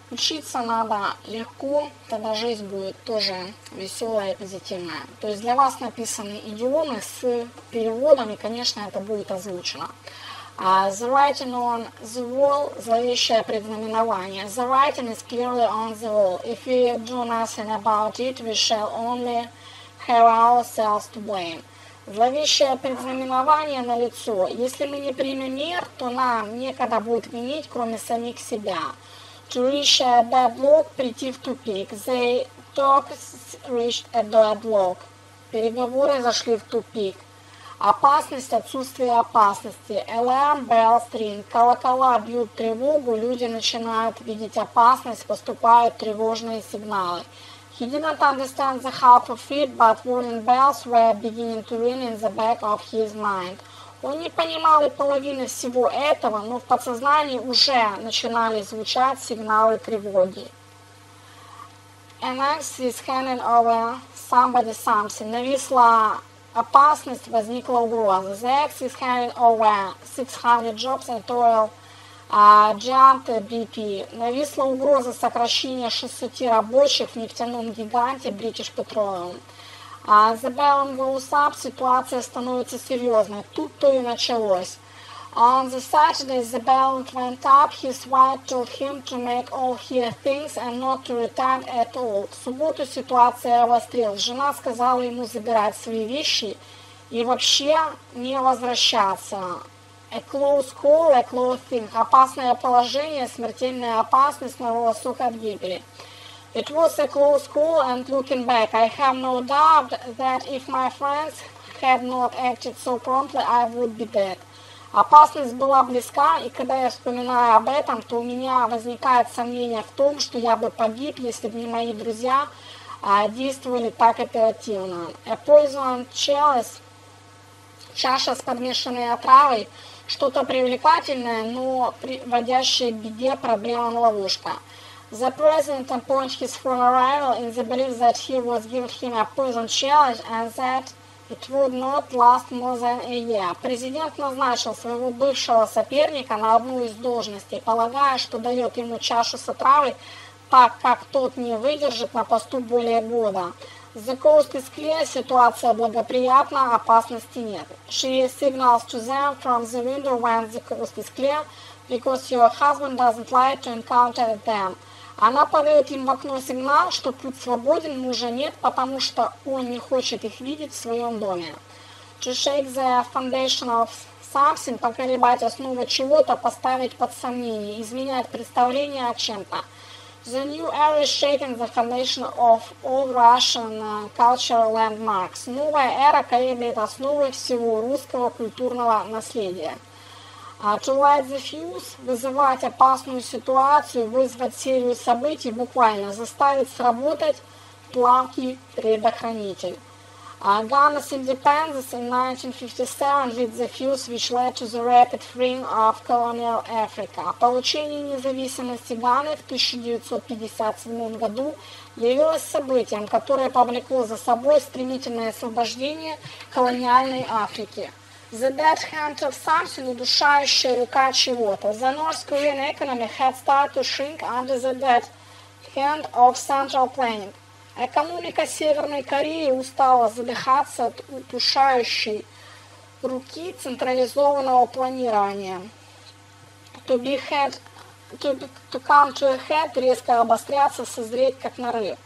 Учиться надо легко, тогда жизнь будет тоже веселая и позитивная. То есть для вас написаны идиомы с переводом, и, конечно, это будет озвучено. The writing on the wall, зловещее предзнаменование. The writing is clearly on the wall. If we do nothing about it, we shall only have ourselves to blame. Зловещее предзнаменование налицо. Если мы не примем мер, то нам некогда будет винить, кроме самих себя. To reach a deadlock, прийти в тупик. They talks reached a deadlock. Переговоры зашли в тупик. Опасность, отсутствие опасности. Alarm bells ring. Колокола бьют тревогу, люди начинают видеть опасность, поступают тревожные сигналы. He didn't understand the half of it, but warning bells were beginning to ring in the back of his mind. Он не понимал и половины всего этого, но в подсознании уже начинали звучать сигналы тревоги. An axe is hanging over somebody something. Нависла опасность, возникла угроза. The axe is hanging over 600 jobs and toil giant BP. Нависла угроза сокращения 600 рабочих в нефтяном гиганте British Petroleum. The balance goes up, ситуация становится серьезной. Тут-то и началось. On the Saturday, the balance went up. His wife told him to make all his things and not to return at all. В субботу ситуация обострилась. Жена сказала ему забирать свои вещи и вообще не возвращаться. A close call, a close thing. Опасное положение, смертельная опасность на волосок от гибели. It was a close call, and looking back, I have no doubt that if my friends had not acted so promptly, I would be dead. Опасность была близка, и когда я вспоминаю об этом, то у меня возникает сомнение в том, что я бы погиб, если бы не мои друзья действовали так оперативно. A poisoned chalice, чаша с подмешанной отравой, что-то привлекательное, но приводящее к беде, проблема, ловушка. The president appointed his former rival in the belief that he was giving him a poison challenge and that it would not last more than a year. Президент назначил своего бывшего соперника на одну из должностей, полагая, что дает ему чашу с отравой, так как тот не выдержит на посту более года. The coast is clear, ситуация благоприятна, опасности нет. She signals to them from the window when the coast is clear, because your husband doesn't like to encounter them. Она подает им в окно сигнал, что путь свободен, мужа нет, потому что он не хочет их видеть в своем доме. To shake the foundation of something, поколебать основу чего-то, поставить под сомнение, изменять представление о чем-то. The new era is shaking the foundation of all Russian cultural landmarks. Новая эра колеблет основы всего русского культурного наследия. To light the fuse, вызывать опасную ситуацию, вызвать серию событий, буквально заставить сработать плавкий предохранитель. Ghana's independence in 1957 lit the fuse which led to the rapid freeing of colonial Africa. Получение независимости Ганы в 1957 году явилось событием, которое повлекло за собой стремительное освобождение колониальной Африки. The dead hand of something, удушающая рука чего-то. The North Korean economy had started to shrink under the dead hand of central planning. Экономика Северной Кореи устала задыхаться от удушающей руки централизованного планирования. To come to a head, резко обостряться, созреть как нарыв.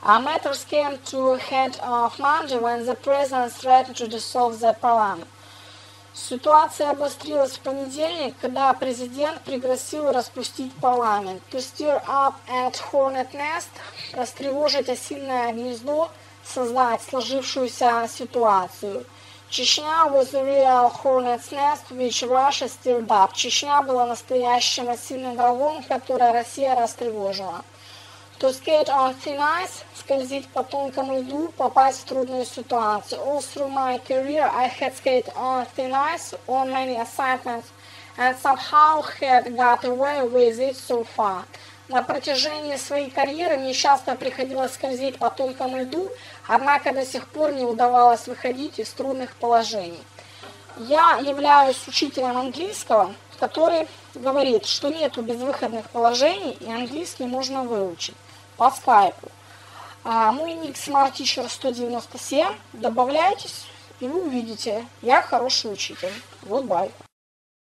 Matters came to a head of Monday when the president threatened to dissolve the parliament. Ситуация обострилась в понедельник, когда президент пригласил распустить парламент. To stir up at hornet nest, растревожить осиное гнездо, создать сложившуюся ситуацию. Чечня was a real hornet's nest, which Russia stirred up. Чечня была настоящим осиным гнездом, которое Россия растревожила. To skate on thin ice, скользить по тонкому льду, попасть в трудную ситуацию. All through my career I had skated on thin ice on many assignments and somehow had got away with it so far. На протяжении своей карьеры мне часто приходилось скользить по тонкому льду, однако до сих пор не удавалось выходить из трудных положений. Я являюсь учителем английского, который говорит, что нету безвыходных положений и английский можно выучить по скайпу. Мой ник SmartTeacher 197, добавляйтесь, и вы увидите, я хороший учитель. Goodbye.